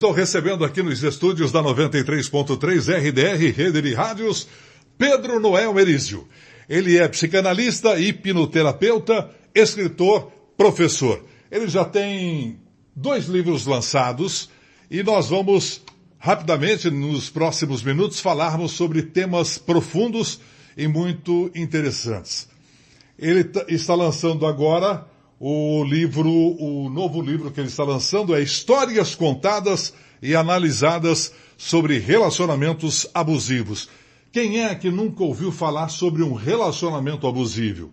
Estou recebendo aqui nos estúdios da 93.3 RDR, Rede de Rádios, Pedro Noel Merizio. Ele é psicanalista, hipnoterapeuta, escritor, professor. Ele já tem 2 livros lançados e nós vamos, rapidamente, nos próximos minutos, falarmos sobre temas profundos e muito interessantes. Ele está lançando agora o novo livro que ele está lançando é Histórias Contadas e Analisadas sobre Relacionamentos Abusivos. Quem é que nunca ouviu falar sobre um relacionamento abusivo?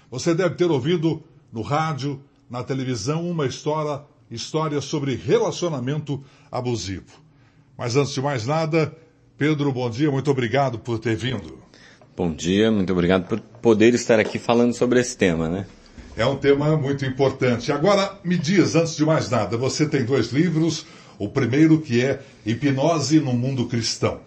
Você deve ter ouvido no rádio, na televisão, uma história sobre relacionamento abusivo. Mas antes de mais nada, Pedro, bom dia, muito obrigado por ter vindo. Bom dia, muito obrigado por poder estar aqui falando sobre esse tema, né? É um tema muito importante. Agora, me diz, antes de mais nada, você tem 2 livros, o primeiro que é Hipnose no Mundo Cristão.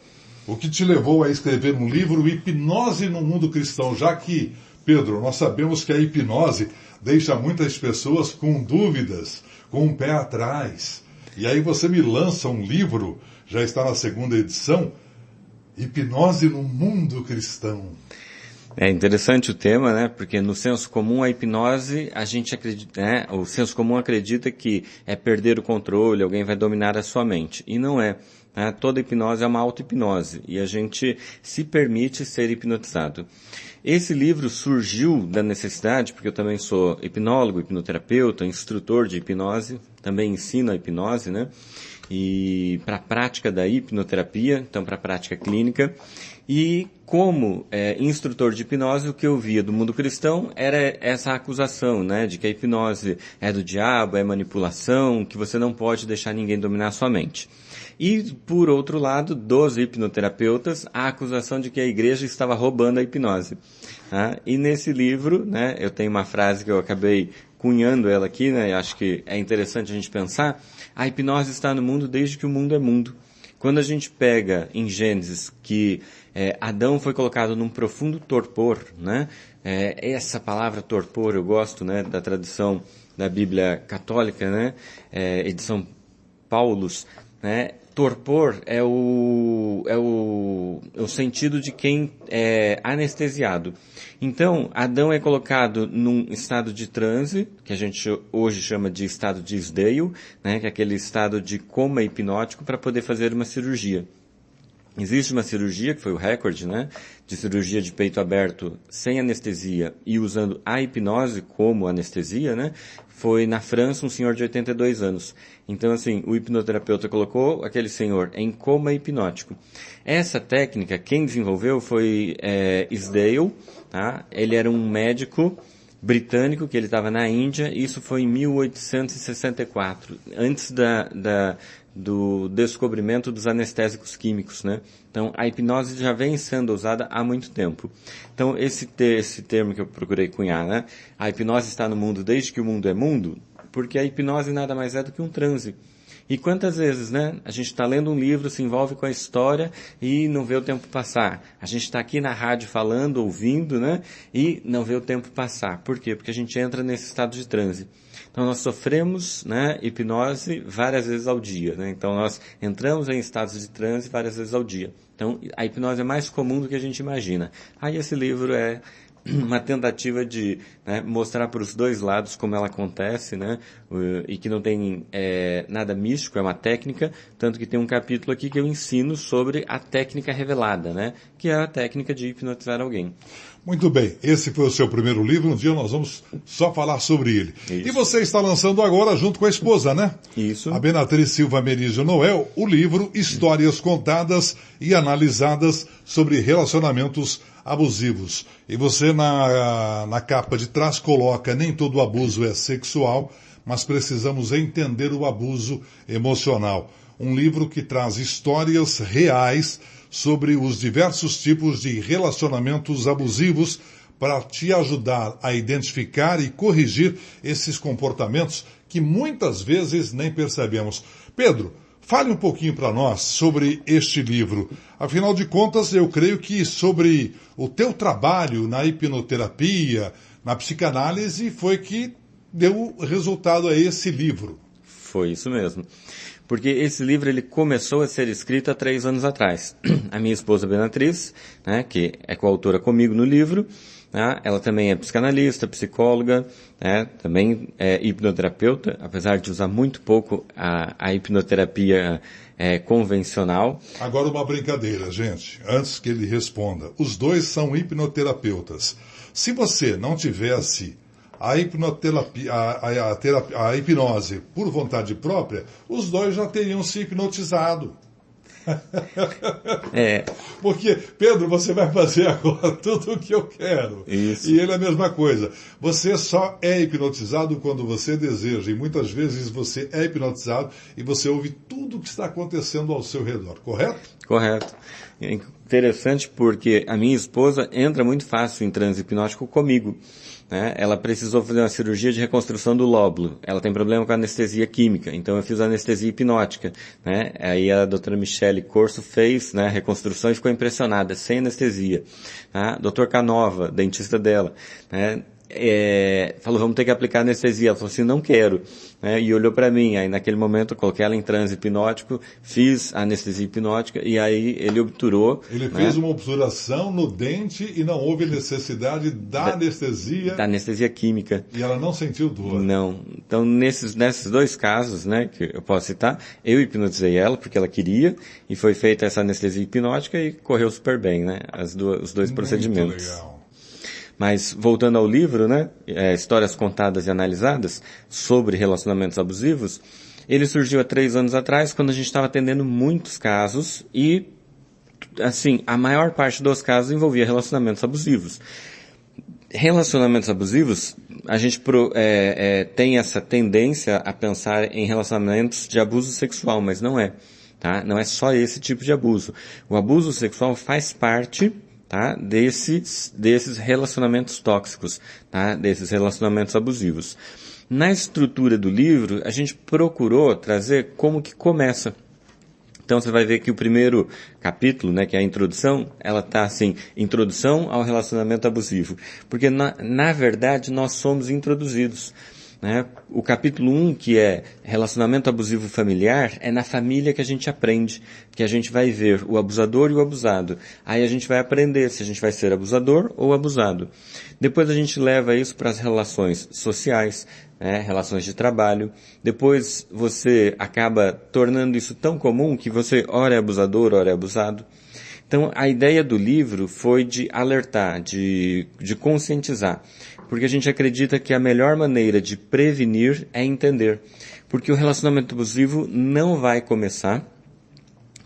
O que te levou a escrever um livro, Hipnose no Mundo Cristão? Já que, Pedro, nós sabemos que a hipnose deixa muitas pessoas com dúvidas, com um pé atrás. E aí você me lança um livro, já está na 2ª edição, Hipnose no Mundo Cristão. É interessante o tema, né? Porque no senso comum a hipnose, a gente acredita, né? O senso comum acredita que é perder o controle, alguém vai dominar a sua mente. E não é. Né? Toda hipnose é uma auto-hipnose e a gente se permite ser hipnotizado. Esse livro surgiu da necessidade, porque eu também sou hipnólogo, hipnoterapeuta, instrutor de hipnose, também ensino a hipnose, né? E para a prática da hipnoterapia, então para a prática clínica. E como instrutor de hipnose, o que eu via do mundo cristão era essa acusação, né, de que a hipnose é do diabo, é manipulação, que você não pode deixar ninguém dominar a sua mente. E, por outro lado, dos hipnoterapeutas, a acusação de que a igreja estava roubando a hipnose. Tá? E nesse livro, né, eu tenho uma frase que eu acabei cunhando ela aqui, né, acho que é interessante a gente pensar, a hipnose está no mundo desde que o mundo é mundo. Quando a gente pega em Gênesis que Adão foi colocado num profundo torpor, né? Essa palavra torpor eu gosto, né, da tradução da Bíblia Católica, né? Edição Paulus, né? Torpor é o sentido de quem é anestesiado. Então, Adão é colocado num estado de transe, que a gente hoje chama de estado de Isdeio, né, que é aquele estado de coma hipnótico para poder fazer uma cirurgia. Existe uma cirurgia, que foi o recorde, né, de cirurgia de peito aberto sem anestesia e usando a hipnose como anestesia, né, foi na França um senhor de 82 anos. Então, assim, o hipnoterapeuta colocou aquele senhor em coma hipnótico. Essa técnica, quem desenvolveu foi Isdale, tá? Ele era um médico britânico, que ele estava na Índia, isso foi em 1864, antes do descobrimento dos anestésicos químicos, né? Então, a hipnose já vem sendo usada há muito tempo. Então, esse termo que eu procurei cunhar, né? A hipnose está no mundo desde que o mundo é mundo, porque a hipnose nada mais é do que um transe. E quantas vezes, né? A gente está lendo um livro, se envolve com a história e não vê o tempo passar. A gente está aqui na rádio falando, ouvindo, né? E não vê o tempo passar. Por quê? Porque a gente entra nesse estado de transe. Então, nós sofremos, né, hipnose várias vezes ao dia, né? Então, nós entramos em estados de transe várias vezes ao dia. Então, a hipnose é mais comum do que a gente imagina. Aí, esse livro é uma tentativa de, né, mostrar para os 2 lados como ela acontece, né, e que não tem nada místico, é uma técnica, tanto que tem um capítulo aqui que eu ensino sobre a técnica revelada, né, que é a técnica de hipnotizar alguém. Muito bem, esse foi o seu primeiro livro, um dia nós vamos só falar sobre ele. Isso. E você está lançando agora, junto com a esposa, né? Isso. A Beatriz Silva Merizio Noel, o livro Histórias Contadas e Analisadas sobre Relacionamentos Abusivos. E você na capa de trás coloca, nem todo abuso é sexual, mas precisamos entender o abuso emocional. Um livro que traz histórias reais sobre os diversos tipos de relacionamentos abusivos para te ajudar a identificar e corrigir esses comportamentos que muitas vezes nem percebemos. Pedro, fale um pouquinho para nós sobre este livro. Afinal de contas, eu creio que sobre o teu trabalho na hipnoterapia, na psicanálise, foi que deu resultado a esse livro. Foi isso mesmo. Porque esse livro ele começou a ser escrito há 3 anos atrás. A minha esposa Beatriz, né, que é coautora comigo no livro, né, ela também é psicanalista, psicóloga, né, também é hipnoterapeuta, apesar de usar muito pouco a hipnoterapia convencional. Agora uma brincadeira, gente, antes que ele responda. Os dois são hipnoterapeutas. Se você não tivesse a hipnoterapia, a hipnose por vontade própria, os dois já teriam se hipnotizado. Porque, Pedro, você vai fazer agora tudo o que eu quero. Isso. E ele é a mesma coisa. Você só é hipnotizado quando você deseja. E muitas vezes você é hipnotizado e você ouve tudo o que está acontecendo ao seu redor, correto? Correto. É interessante porque a minha esposa entra muito fácil em transe hipnótico comigo. Né? Ela precisou fazer uma cirurgia de reconstrução do lóbulo. Ela tem problema com anestesia química, então eu fiz anestesia hipnótica. Né? Aí a doutora Michele Corso fez, né, a reconstrução e ficou impressionada, sem anestesia. Tá? Doutor Canova, dentista dela, né, falou, vamos ter que aplicar anestesia. Ela falou assim, não quero. Né? E olhou para mim. Aí naquele momento eu coloquei ela em transe hipnótico, fiz a anestesia hipnótica e aí ele obturou. Ele fez uma obturação no dente e não houve necessidade da anestesia. Da anestesia química. E ela não sentiu dor. Não. Então nesses 2 casos, né, que eu posso citar, eu hipnotizei ela porque ela queria e foi feita essa anestesia hipnótica e correu super bem, né? Os dois procedimentos. Muito legal. Mas, voltando ao livro, né, Histórias Contadas e Analisadas, sobre relacionamentos abusivos, ele surgiu há 3 anos atrás, quando a gente estava atendendo muitos casos e, assim, a maior parte dos casos envolvia relacionamentos abusivos. Relacionamentos abusivos, a gente tem essa tendência a pensar em relacionamentos de abuso sexual, mas não é. Tá? Não é só esse tipo de abuso. O abuso sexual faz parte, tá, desses relacionamentos tóxicos, tá, desses relacionamentos abusivos. Na estrutura do livro, a gente procurou trazer como que começa. Então você vai ver que o primeiro capítulo, né, que é a introdução, ela tá assim, introdução ao relacionamento abusivo. Porque na verdade nós somos introduzidos. Né? O capítulo 1, que é relacionamento abusivo familiar, é na família que a gente aprende, que a gente vai ver o abusador e o abusado. Aí a gente vai aprender se a gente vai ser abusador ou abusado. Depois a gente leva isso para as relações sociais, né? Relações de trabalho. Depois você acaba tornando isso tão comum que você ora é abusador, ora é abusado. Então a ideia do livro foi de alertar, de conscientizar. Porque a gente acredita que a melhor maneira de prevenir é entender. Porque o relacionamento abusivo não vai começar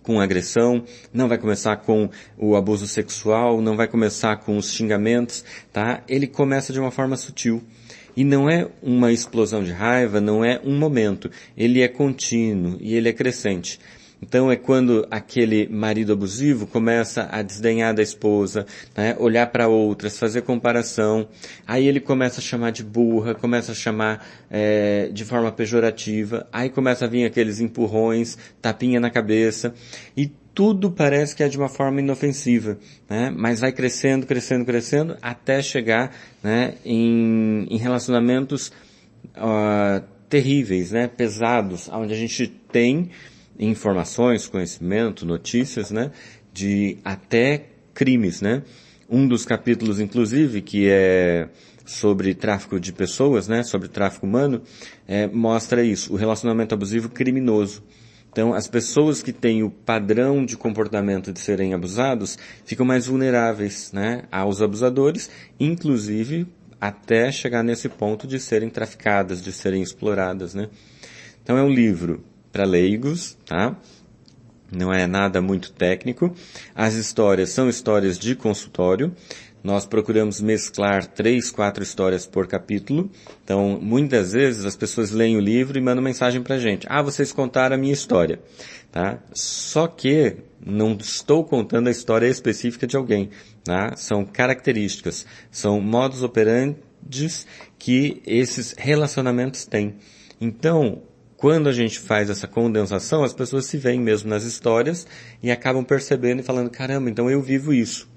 com agressão, não vai começar com o abuso sexual, não vai começar com os xingamentos, tá? Ele começa de uma forma sutil. E não é uma explosão de raiva, não é um momento. Ele é contínuo e ele é crescente. Então é quando aquele marido abusivo começa a desdenhar da esposa, né, olhar para outras, fazer comparação, aí ele começa a chamar de burra, começa a chamar de forma pejorativa, aí começa a vir aqueles empurrões, tapinha na cabeça, e tudo parece que é de uma forma inofensiva, né, mas vai crescendo, crescendo, crescendo, até chegar, né, em relacionamentos terríveis, né, pesados, onde a gente tem informações, conhecimento, notícias, né, de até crimes, né. Um dos capítulos, inclusive, que é sobre tráfico de pessoas, né, sobre tráfico humano, mostra isso, o relacionamento abusivo criminoso. Então, as pessoas que têm o padrão de comportamento de serem abusados ficam mais vulneráveis, né, aos abusadores, inclusive até chegar nesse ponto de serem traficadas, de serem exploradas, né. Então, é um livro para leigos, tá? Não é nada muito técnico. As histórias são histórias de consultório. Nós procuramos mesclar 3, 4 histórias por capítulo. Então, muitas vezes as pessoas leem o livro e mandam mensagem pra gente. Ah, vocês contaram a minha história, tá? Só que não estou contando a história específica de alguém, tá? São características, são modus operandi que esses relacionamentos têm. Então, quando a gente faz essa condensação, as pessoas se veem mesmo nas histórias e acabam percebendo e falando, caramba, então eu vivo isso.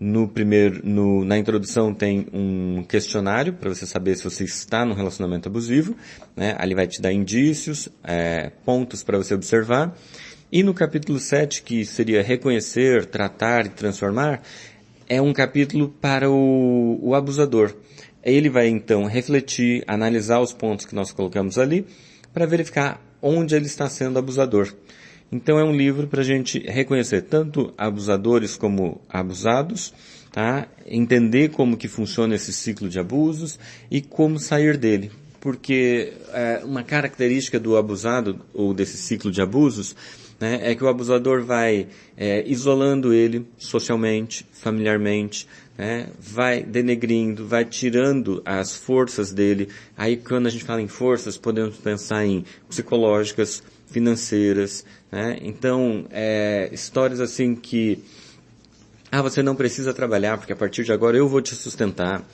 Na introdução tem um questionário para você saber se você está num relacionamento abusivo, né? Ali vai te dar indícios, pontos para você observar. E no capítulo 7, que seria reconhecer, tratar e transformar, é um capítulo para o abusador. Ele vai então refletir, analisar os pontos que nós colocamos ali, para verificar onde ele está sendo abusador. Então é um livro para a gente reconhecer tanto abusadores como abusados, tá? Entender como que funciona esse ciclo de abusos e como sair dele. Porque uma característica do abusado ou desse ciclo de abusos, né, é que o abusador vai isolando ele socialmente, familiarmente, né, vai denegrindo, vai tirando as forças dele. Aí quando a gente fala em forças, podemos pensar em psicológicas, financeiras, né? Então, histórias assim que você não precisa trabalhar, porque a partir de agora eu vou te sustentar.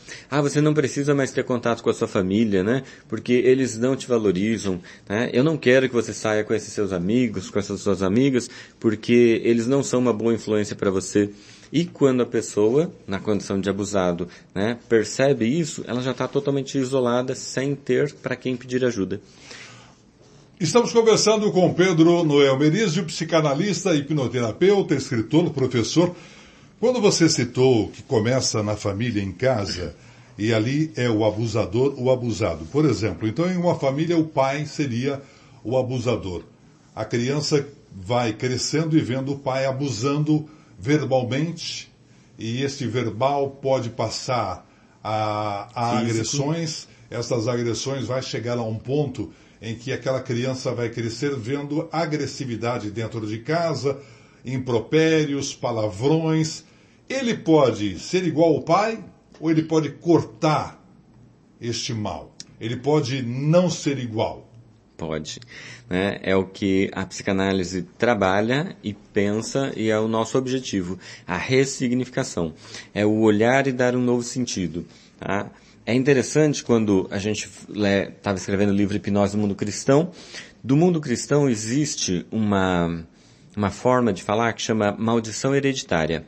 Você não precisa mais ter contato com a sua família, né? Porque eles não te valorizam, né? Eu não quero que você saia com esses seus amigos, com essas suas amigas, porque eles não são uma boa influência para você. E quando a pessoa, na condição de abusado, né, percebe isso, ela já está totalmente isolada, sem ter para quem pedir ajuda. Estamos conversando com Pedro Noel Merizio, psicanalista, hipnoterapeuta, escritor, professor. Quando você citou que começa na família, em casa, e ali é o abusador, o abusado. Por exemplo, então em uma família o pai seria o abusador. A criança vai crescendo e vendo o pai abusando verbalmente, e esse verbal pode passar a agressões. Essas agressões vai chegar a um ponto em que aquela criança vai crescer vendo agressividade dentro de casa, impropérios, palavrões. Ele pode ser igual ao pai ou ele pode cortar este mal? Ele pode não ser igual? Pode, né? É o que a psicanálise trabalha e pensa e é o nosso objetivo, a ressignificação. É o olhar e dar um novo sentido, tá? É interessante quando a gente estava escrevendo o livro Hipnose do Mundo Cristão. Do mundo cristão existe uma forma de falar que chama maldição hereditária.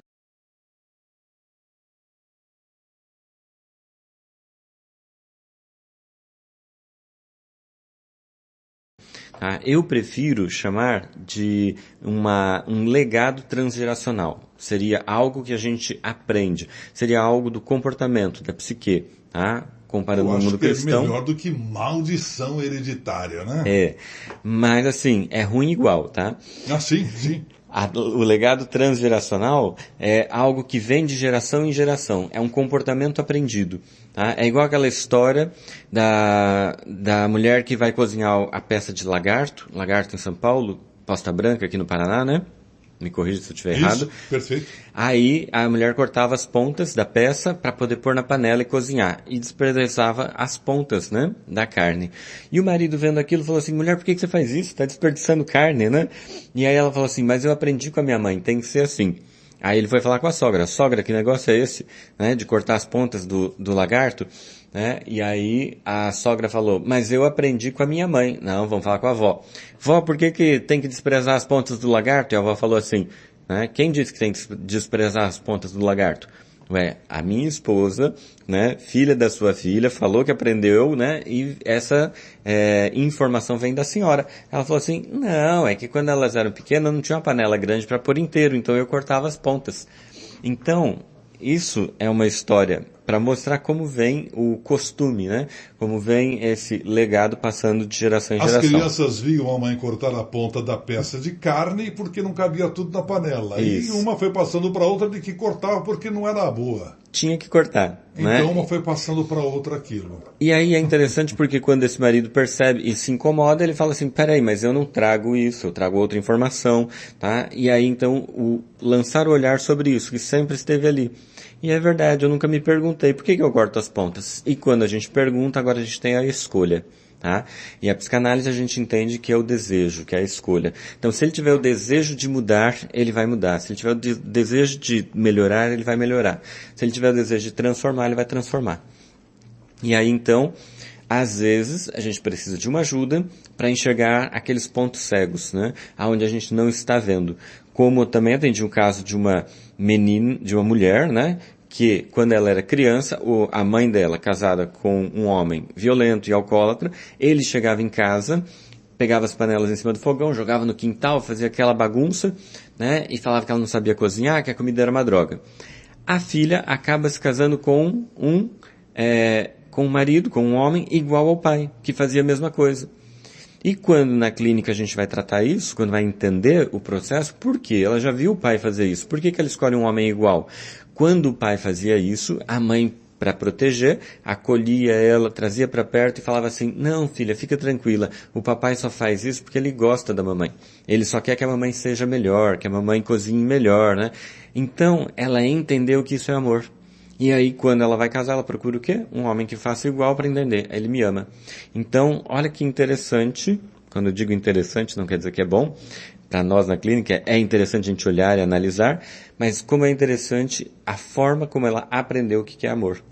Eu prefiro chamar de um legado transgeracional. Seria algo que a gente aprende. Seria algo do comportamento, da psique. Comparando no mundo cristão. É melhor do que maldição hereditária, né? Mas assim, é ruim igual, tá? Sim, sim. O legado transgeracional é algo que vem de geração em geração. É um comportamento aprendido. Tá? É igual aquela história da mulher que vai cozinhar a peça de lagarto em São Paulo, Costa Branca aqui no Paraná, né? Me corrija se eu estiver errado. Perfeito. Aí a mulher cortava as pontas da peça para poder pôr na panela e cozinhar. E desperdiçava as pontas, né, da carne. E o marido vendo aquilo falou assim, mulher, por que você faz isso? Está desperdiçando carne, né? E aí ela falou assim, mas eu aprendi com a minha mãe, tem que ser assim. Aí ele foi falar com a sogra, que negócio é esse, né, de cortar as pontas do lagarto, né? E aí a sogra falou, mas eu aprendi com a minha mãe. Não, vamos falar com a avó. Vó, por que tem que desprezar as pontas do lagarto? E a avó falou assim, né, quem disse que tem que desprezar as pontas do lagarto? A minha esposa, né, filha da sua filha, falou que aprendeu, né, e essa informação vem da senhora. Ela falou assim, não, é que quando elas eram pequenas não tinha uma panela grande para pôr inteiro, então eu cortava as pontas. Então, isso é uma história para mostrar como vem o costume, né? Como vem esse legado passando de geração em geração. As crianças viam a mãe cortar a ponta da peça de carne porque não cabia tudo na panela. Isso. E uma foi passando para outra de que cortava porque não era boa. Tinha que cortar, né? Então uma foi passando para outra aquilo. E aí é interessante porque quando esse marido percebe e se incomoda, ele fala assim, peraí, mas eu não trago isso, eu trago outra informação, tá? E aí então lançar o olhar sobre isso, que sempre esteve ali. E é verdade, eu nunca me perguntei por que eu corto as pontas. E quando a gente pergunta, agora a gente tem a escolha. Tá? E a psicanálise a gente entende que é o desejo, que é a escolha. Então, se ele tiver o desejo de mudar, ele vai mudar. Se ele tiver o desejo de melhorar, ele vai melhorar. Se ele tiver o desejo de transformar, ele vai transformar. E aí, então, Às vezes, a gente precisa de uma ajuda para enxergar aqueles pontos cegos, né? Onde a gente não está vendo. Como eu também atendi um caso de uma menina, de uma mulher, né? Que quando ela era criança, a mãe dela, casada com um homem violento e alcoólatra, ele chegava em casa, pegava as panelas em cima do fogão, jogava no quintal, fazia aquela bagunça, né? E falava que ela não sabia cozinhar, que a comida era uma droga. A filha acaba se casando com um marido, com um homem igual ao pai, que fazia a mesma coisa. E quando na clínica a gente vai tratar isso, quando vai entender o processo, por quê? Ela já viu o pai fazer isso. Por que ela escolhe um homem igual? Quando o pai fazia isso, a mãe, para proteger, acolhia ela, trazia para perto e falava assim, não filha, fica tranquila, o papai só faz isso porque ele gosta da mamãe. Ele só quer que a mamãe seja melhor, que a mamãe cozinhe melhor, né? Então, ela entendeu que isso é amor. E aí, quando ela vai casar, ela procura o quê? Um homem que faça igual para entender. Ele me ama. Então, olha que interessante. Quando eu digo interessante, não quer dizer que é bom. Para nós na clínica, é interessante a gente olhar e analisar. Mas como é interessante a forma como ela aprendeu o que é amor.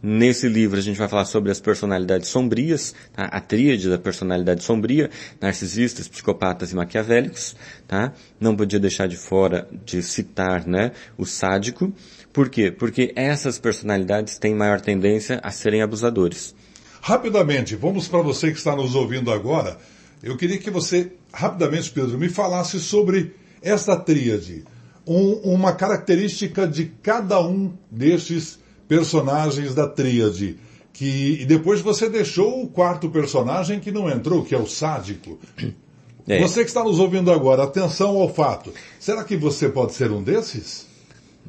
Nesse livro a gente vai falar sobre as personalidades sombrias, tá? A tríade da personalidade sombria, narcisistas, psicopatas e maquiavélicos, tá? Não podia deixar de fora de citar, né, o sádico. Por quê? Porque essas personalidades têm maior tendência a serem abusadores. Rapidamente, vamos para você que está nos ouvindo agora. Eu queria que você, rapidamente, Pedro, me falasse sobre esta tríade. Uma característica de cada um destes personagens da tríade. E depois você deixou o quarto personagem que não entrou, que é o sádico. Você que está nos ouvindo agora, atenção ao fato. Será que você pode ser um desses?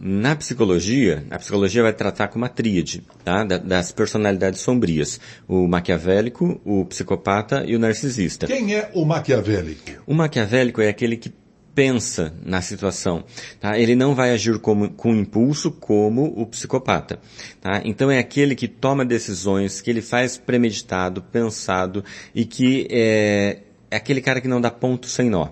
Na psicologia, a psicologia vai tratar com uma tríade, tá? Das personalidades sombrias. O maquiavélico, o psicopata e o narcisista. Quem é o maquiavélico? O maquiavélico é aquele que pensa na situação, tá? Ele não vai agir com impulso como o psicopata, tá? Então é aquele que toma decisões, que ele faz premeditado, pensado e que é aquele cara que não dá ponto sem nó.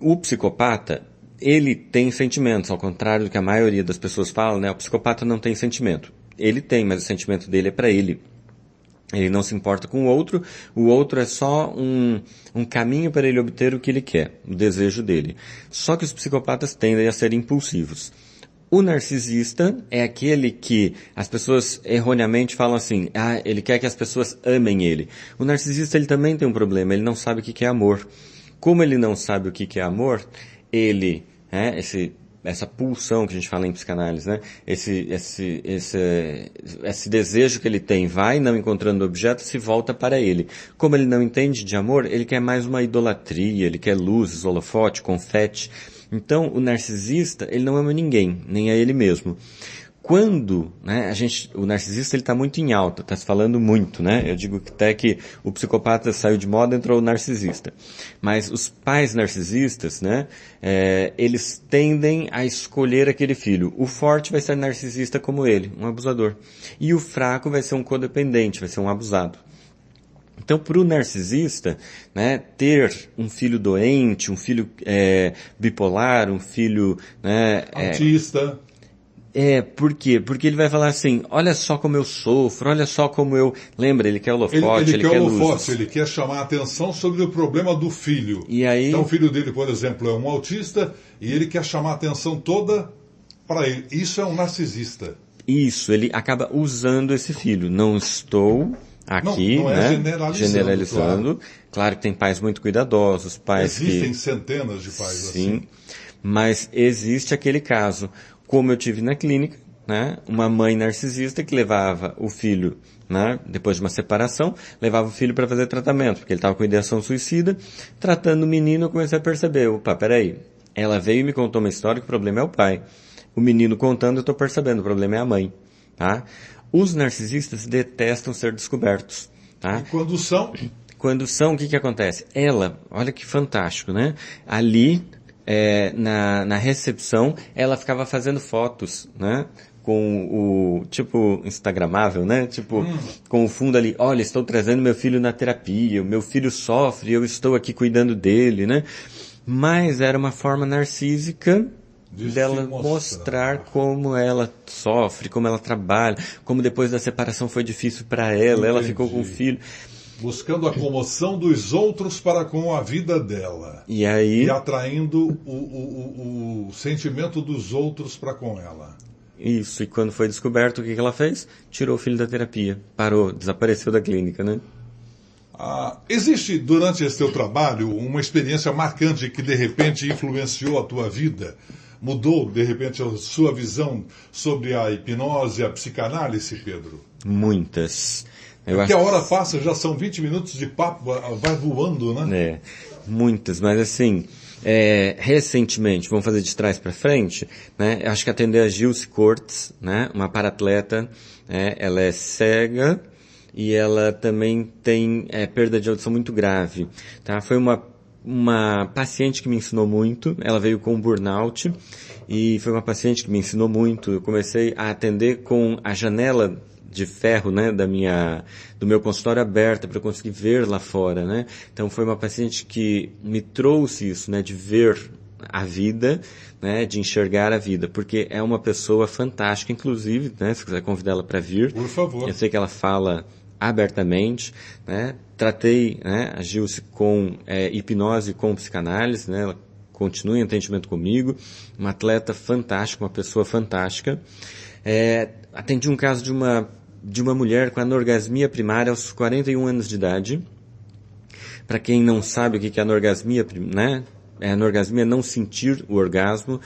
O psicopata, ele tem sentimentos, ao contrário do que a maioria das pessoas fala, né? O psicopata não tem sentimento. Ele tem, mas o sentimento dele é para ele. Ele não se importa com o outro é só um caminho para ele obter o que ele quer, o desejo dele. Só que os psicopatas tendem a ser impulsivos. O narcisista é aquele que as pessoas erroneamente falam assim, ele quer que as pessoas amem ele. O narcisista, ele também tem um problema, ele não sabe o que é amor. Como ele não sabe o que é amor, ele, essa pulsão que a gente fala em psicanálise, né? Esse desejo que ele tem vai não encontrando objeto, se volta para ele. Como ele não entende de amor, ele quer mais uma idolatria, ele quer luzes, holofote, confete. Então, o narcisista, ele não ama ninguém, nem a ele mesmo. Quando, né, o narcisista, ele está muito em alta, está se falando muito, né? Eu digo até que o psicopata saiu de moda, entrou o narcisista. Mas os pais narcisistas, né, eles tendem a escolher aquele filho. O forte vai ser narcisista como ele, um abusador. E o fraco vai ser um codependente, vai ser um abusado. Então, para o narcisista, né, ter um filho doente, um filho bipolar, um filho, né, autista. Por quê? Porque ele vai falar assim, olha só como eu sofro, olha só como eu... Lembra, ele quer holofote, ele quer luzes. Ele quer chamar a atenção sobre o problema do filho. E aí... Então o filho dele, por exemplo, é um autista e ele quer chamar a atenção toda para ele. Isso é um narcisista. Isso, ele acaba usando esse filho. Não estou aqui, não né, generalizando. Claro que tem pais muito cuidadosos, pais Existem centenas de pais sim, assim. Mas existe aquele caso... Como eu tive na clínica, né, uma mãe narcisista que levava o filho, né, depois de uma separação, levava o filho para fazer tratamento, porque ele estava com ideação suicida. Tratando o menino, eu comecei a perceber, opa, peraí, ela veio e me contou uma história que o problema é o pai. O menino contando, eu estou percebendo, o problema é a mãe. Tá? Os narcisistas detestam ser descobertos. Tá? E quando são? Quando são, o que acontece? Ela, olha que fantástico, né? Ali... na recepção, ela ficava fazendo fotos, né? Com o, tipo, instagramável, né? Tipo, com o fundo ali, olha, estou trazendo meu filho na terapia, o meu filho sofre, eu estou aqui cuidando dele, né? Mas era uma forma narcísica dela mostrar como ela sofre, como ela trabalha, como depois da separação foi difícil para ela, ela ficou com o filho. Buscando a comoção dos outros para com a vida dela. E aí... E atraindo o sentimento dos outros para com ela. Isso, e quando foi descoberto, o que ela fez? Tirou o filho da terapia, parou, desapareceu da clínica, né? Existe, durante esse teu trabalho, uma experiência marcante que, de repente, influenciou a tua vida? Mudou, de repente, a sua visão sobre a hipnose, a psicanálise, Pedro? Muitas. Porque a hora passa, já são 20 minutos de papo, vai voando, né? Muitas, mas assim, recentemente, vamos fazer de trás para frente, né? Acho que atender a Gilce Cortes, né? Uma paratleta, ela é cega e ela também tem perda de audição muito grave, tá? Foi uma paciente que me ensinou muito, ela veio com burnout e foi uma paciente que me ensinou muito. Eu comecei a atender com a janela de ferro, né, do meu consultório aberta para eu conseguir ver lá fora, né? Então foi uma paciente que me trouxe isso, né, de ver a vida, né, de enxergar a vida, porque é uma pessoa fantástica, inclusive, né, se quiser convidar ela para vir. Por favor. Eu sei que ela fala abertamente, né? Tratei, né, a Gilce com hipnose, com psicanálise, né? Ela continua em atendimento comigo, uma atleta fantástica, uma pessoa fantástica. Atendi um caso de uma mulher com anorgasmia primária aos 41 anos de idade. Para quem não sabe o que é anorgasmia, né? Anorgasmia é não sentir o orgasmo,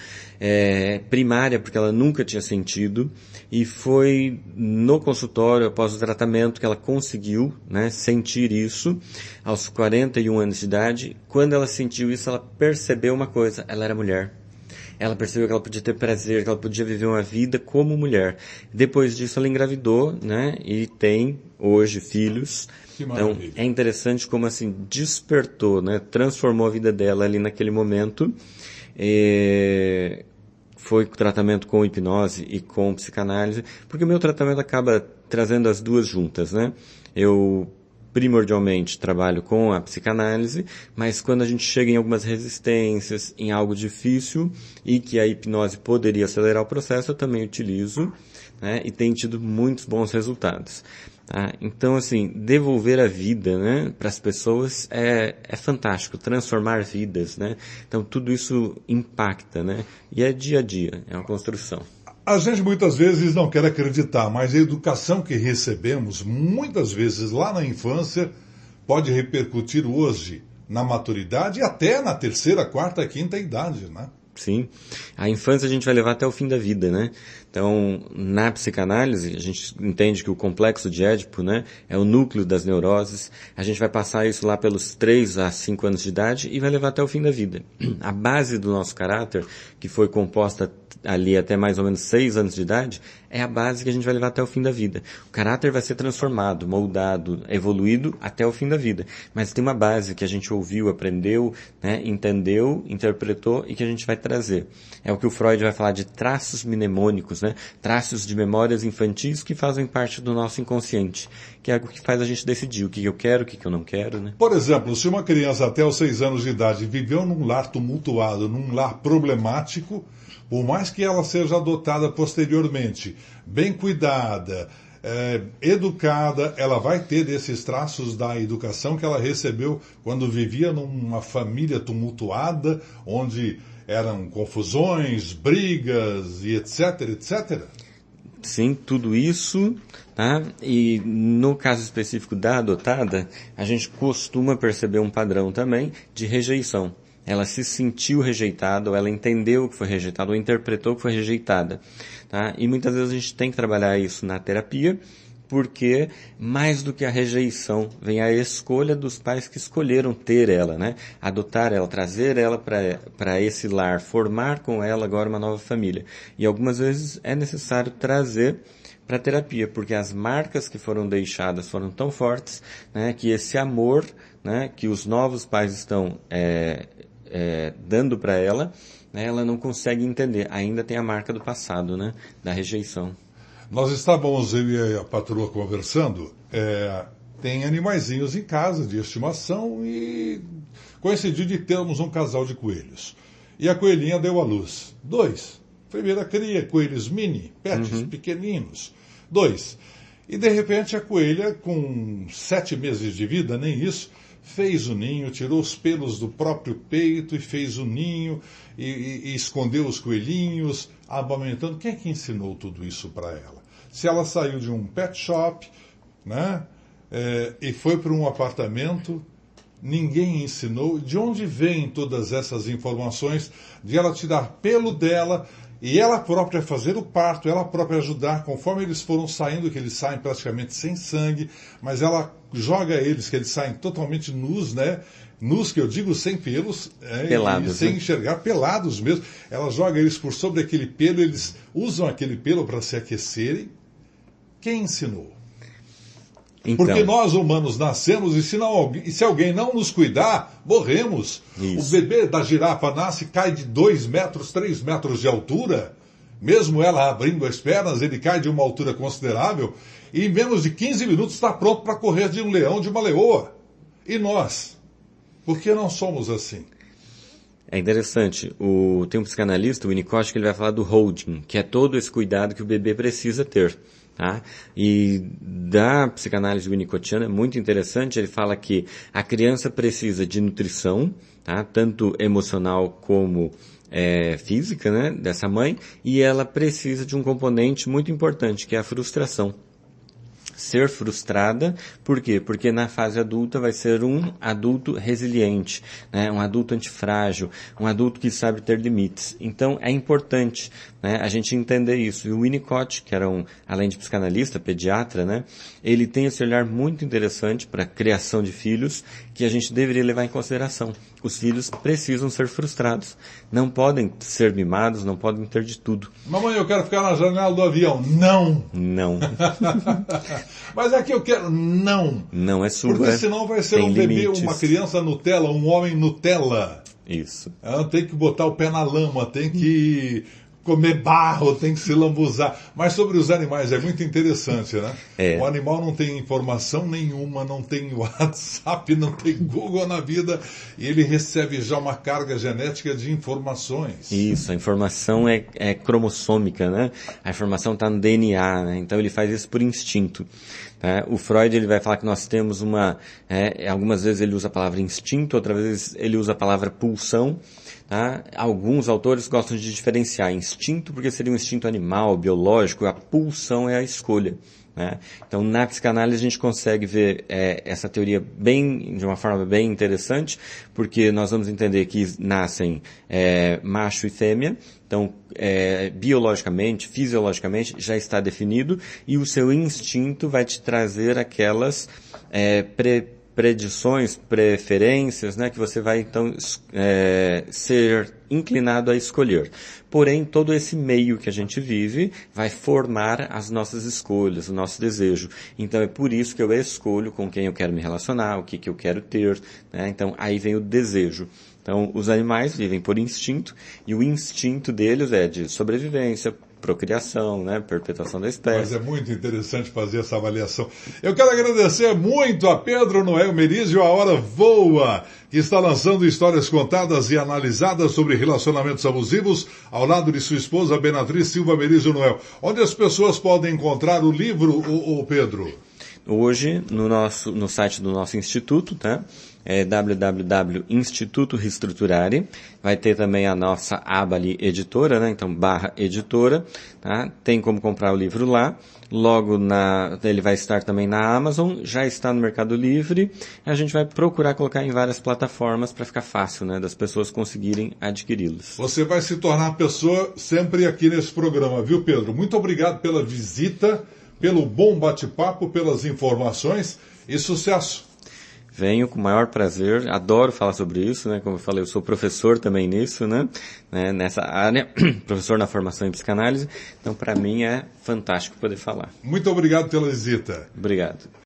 primária porque ela nunca tinha sentido, e foi no consultório, após o tratamento, que ela conseguiu, né, sentir isso, aos 41 anos de idade. Quando ela sentiu isso, ela percebeu uma coisa: ela era mulher. Ela percebeu que ela podia ter prazer, que ela podia viver uma vida como mulher. Depois disso, ela engravidou, né, e tem hoje filhos. Então, é interessante como assim despertou, né, transformou a vida dela ali naquele momento. Foi tratamento com hipnose e com psicanálise, porque o meu tratamento acaba trazendo as duas juntas, né? Eu primordialmente trabalho com a psicanálise, mas quando a gente chega em algumas resistências, em algo difícil e que a hipnose poderia acelerar o processo, eu também utilizo, né, e tenho tido muitos bons resultados. Tá? Então, assim, devolver a vida, né, para as pessoas é fantástico, transformar vidas, né? Então, tudo isso impacta, né? E é dia a dia, é uma construção. A gente muitas vezes não quer acreditar, mas a educação que recebemos, muitas vezes lá na infância, pode repercutir hoje na maturidade e até na terceira, quarta, quinta idade, né? Sim. A infância a gente vai levar até o fim da vida, né? Então, na psicanálise, a gente entende que o complexo de Édipo, né, é o núcleo das neuroses. A gente vai passar isso lá pelos 3 a 5 anos de idade e vai levar até o fim da vida. A base do nosso caráter, que foi composta ali até mais ou menos 6 anos de idade, é a base que a gente vai levar até o fim da vida. O caráter vai ser transformado, moldado, evoluído até o fim da vida. Mas tem uma base que a gente ouviu, aprendeu, né, entendeu, interpretou e que a gente vai trazer. É o que o Freud vai falar de traços mnemônicos, né? Traços de memórias infantis que fazem parte do nosso inconsciente, que é algo que faz a gente decidir o que eu quero, o que eu não quero, né? Por exemplo, se uma criança até os 6 anos de idade viveu num lar tumultuado, num lar problemático, por mais que ela seja adotada posteriormente, bem cuidada, educada, ela vai ter desses traços da educação que ela recebeu quando vivia numa família tumultuada, onde eram confusões, brigas e etc, etc. Sim, tudo isso, tá? E no caso específico da adotada, a gente costuma perceber um padrão também de rejeição. Ela se sentiu rejeitada, ou ela entendeu que foi rejeitada, ou interpretou que foi rejeitada, tá? E muitas vezes a gente tem que trabalhar isso na terapia, porque mais do que a rejeição, vem a escolha dos pais que escolheram ter ela, né? Adotar ela, trazer ela para esse lar, formar com ela agora uma nova família. E algumas vezes é necessário trazer para a terapia, porque as marcas que foram deixadas foram tão fortes, né, que esse amor, né, que os novos pais estão dando para ela, né, ela não consegue entender. Ainda tem a marca do passado, né, da rejeição. Nós estávamos, eu e a patroa, conversando, tem animaizinhos em casa de estimação e coincidiu de termos um casal de coelhos. e a coelhinha deu à luz. 2. Primeira cria, coelhos mini, pets, pequeninos. 2. E de repente a coelha, com 7 meses de vida, nem isso, fez o ninho, tirou os pelos do próprio peito e fez o ninho e escondeu os coelhinhos, amamentando. Quem é que ensinou tudo isso para ela? Se ela saiu de um pet shop, né, e foi para um apartamento, ninguém ensinou. De onde vêm todas essas informações de ela tirar pelo dela e ela própria fazer o parto, ela própria ajudar, conforme eles foram saindo, que eles saem praticamente sem sangue, mas ela joga eles, que eles saem totalmente nus, né? Nus, que eu digo sem pelos, pelados, sem né? enxergar, pelados mesmo. Ela joga eles por sobre aquele pelo, eles usam aquele pelo para se aquecerem. Quem ensinou? Então, Porque nós humanos nascemos e se alguém não nos cuidar, morremos. Isso. O bebê da girafa nasce e cai de 2 metros, 3 metros de altura. Mesmo ela abrindo as pernas, ele cai de uma altura considerável e em menos de 15 minutos está pronto para correr de um leão, de uma leoa. E nós? Por que não somos assim? é interessante. Tem um psicanalista, o Winnicott, que ele vai falar do holding, que é todo esse cuidado que o bebê precisa ter. Tá? E da psicanálise winnicottiana é muito interessante, ele fala que a criança precisa de nutrição, tá? Tanto emocional como física, né, dessa mãe, e ela precisa de um componente muito importante, que é a frustração. Ser frustrada, por quê? Porque na fase adulta vai ser um adulto resiliente, né? Um adulto antifrágil, um adulto que sabe ter limites. Então é importante, né, a gente entender isso. E o Winnicott, que era além de psicanalista, pediatra, né, ele tem esse olhar muito interessante para a criação de filhos, que a gente deveria levar em consideração. Os filhos precisam ser frustrados, não podem ser mimados, não podem ter de tudo. Mamãe, eu quero ficar na janela do avião. Não! Não. Mas aqui eu quero. Não! Não é sua. Porque senão vai ser um bebê, limites. uma criança Nutella, um homem Nutella. Isso. Ela tem que botar o pé na lama, tem que comer barro, tem que se lambuzar. Mas sobre os animais é muito interessante, né? O animal não tem informação nenhuma, não tem WhatsApp, não tem Google na vida, e ele recebe já uma carga genética de informações. Isso, a informação é cromossômica, né? A informação está no DNA, né? Então ele faz isso por instinto. Tá? O Freud ele vai falar que nós temos algumas vezes ele usa a palavra instinto, outras vezes ele usa a palavra pulsão. Tá? Alguns autores gostam de diferenciar instinto porque seria um instinto animal, biológico, a pulsão é a escolha. Né? Então, na psicanálise a gente consegue ver essa teoria de uma forma bem interessante, porque nós vamos entender que nascem macho e fêmea, então biologicamente, fisiologicamente já está definido, e o seu instinto vai te trazer aquelas predições, preferências, né, que você vai então ser inclinado a escolher. Porém, todo esse meio que a gente vive vai formar as nossas escolhas, o nosso desejo. Então é por isso que eu escolho com quem eu quero me relacionar, o que eu quero ter, né? Então aí vem o desejo. Então os animais vivem por instinto, e o instinto deles é de sobrevivência, procriação, né, perpetuação da espécie. Mas é muito interessante fazer essa avaliação. Eu quero agradecer muito a Pedro Noel Merizio, a Hora Voa, que está lançando histórias contadas e analisadas sobre relacionamentos abusivos, ao lado de sua esposa Benatriz Silva Merizio Noel. Onde as pessoas podem encontrar o livro, Pedro? Hoje, no site do nosso instituto, tá? www.instituto Reestruturare. Vai ter também a nossa aba ali, editora, né? Então, /editora, tá? Tem como comprar o livro lá. Logo ele vai estar também na Amazon, já está no Mercado Livre. A gente vai procurar colocar em várias plataformas para ficar fácil, né? Das pessoas conseguirem adquiri-los. Você vai se tornar pessoa sempre aqui nesse programa, viu, Pedro? Muito obrigado pela visita, pelo bom bate-papo, pelas informações e sucesso. Venho com o maior prazer, adoro falar sobre isso, né? Como eu falei, eu sou professor também nisso, né? Nessa área, professor na formação em psicanálise, então para mim é fantástico poder falar. Muito obrigado pela visita. Obrigado.